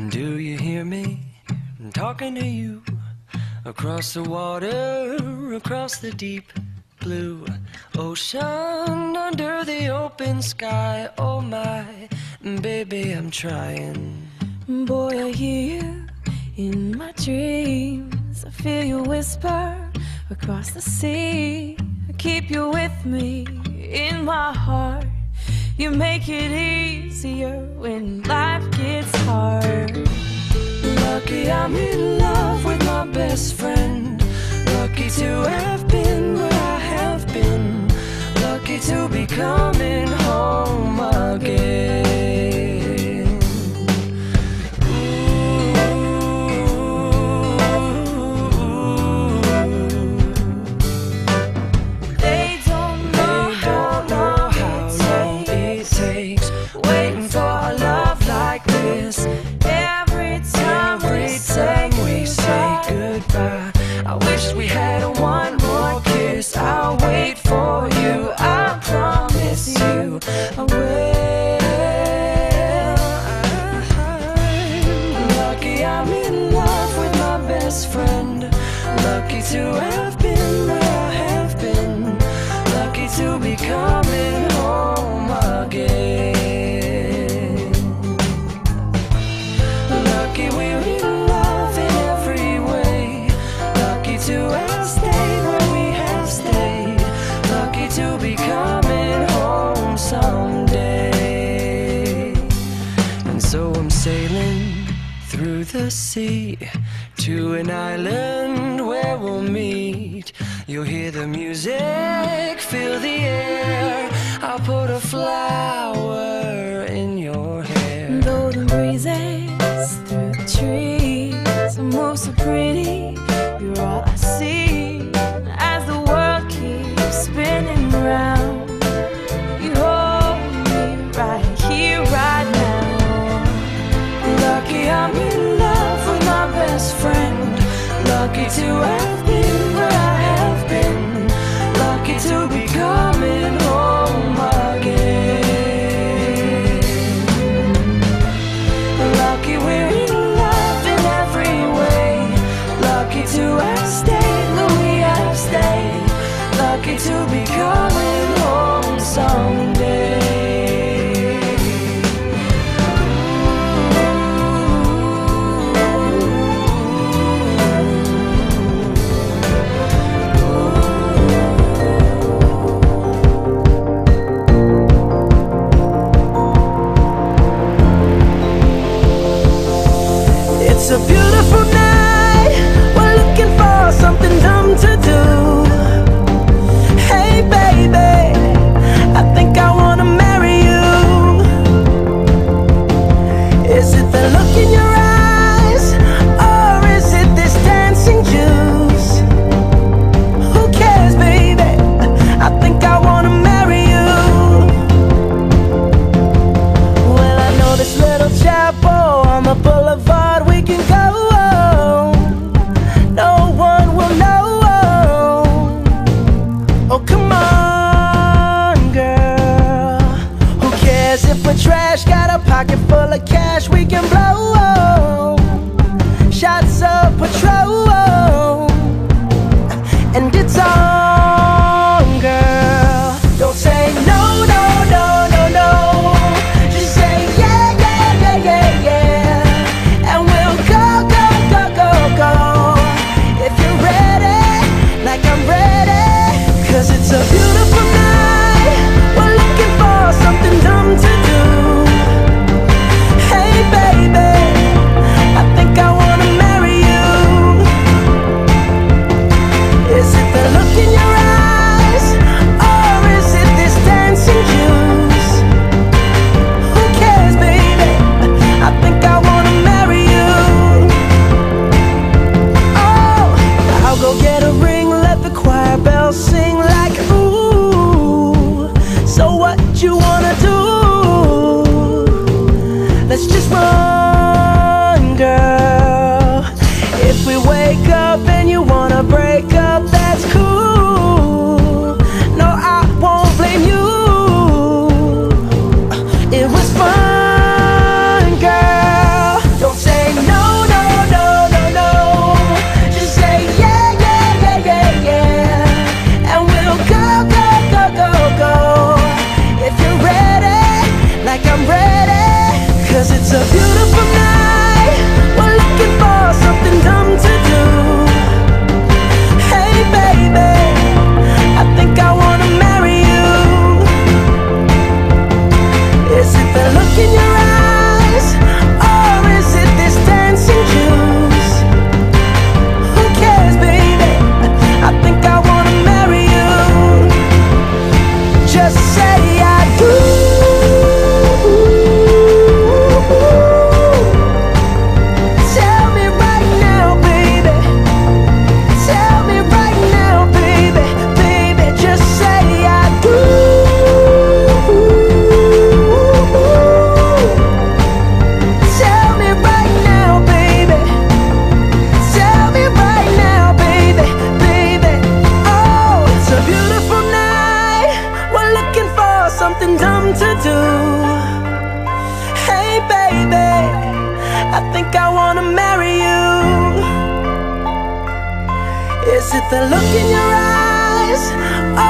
Do you hear me? I'm talking to you across the water, across the deep blue ocean, under the open sky. Oh my, baby, I'm trying. Boy, I hear you in my dreams. I feel you whisper across the sea. I keep you with me in my heart. You make it easier when life gets hard. Lucky I'm in love with my best friend. Lucky to have been where I have been. Lucky to be coming home again. I wish we had one more kiss. I'll wait for you, I promise you I will. Lucky I'm in love with my best friend. Lucky to have been where I have been. Lucky to be coming home again. Lucky we're in love in every way. Lucky to have stayed where we have stayed. Lucky to be coming home someday. And so I'm sailing through the sea to an island where we'll meet. You'll hear the music, feel the air. I'll put a flower in your hair. Golden breezes through the trees, I move so pretty. You're all I see as the world keeps spinning round. You hold me right here, right now. Lucky I'm in love with my best friend. Lucky to have been where I have been. Lucky to be coming home again. Lucky we're in love in every way. Lucky to have stayed where we have stayed. Lucky to be coming home someday. It's a beautiful night. We're looking for something dumb to do. Hey baby, I think I wanna marry you. Is it the look in your eyes, or is it this dancing juice? Who cares, baby? I think I wanna marry you. Well, I know this little chapel on the boulevard we can go. No one will know. Oh, come on, girl. Who cares if we're trash? Got a pocket full of cash we can blow. Shots of Patrol, and it's on, girl. Don't say no, no, no, no, no. Just say yeah, yeah, yeah, yeah, yeah. And we'll go, go, go, go, go. If you're ready, like I'm ready. 'Cause it's a beautiful night. We're looking for something dumb to do. Hey baby, I think I wanna marry you. Is it the look in your eyes, or is it this dancing juice? Who cares, baby? I think I wanna marry you. Oh, I'll go get a ring, let the choir bells sing like ooh. So what you wanna do? Let's just run, girl. If we wake up and you wanna break up, that's cool. No, I won't blame you. It was fun, girl. Don't say The look in your eyes,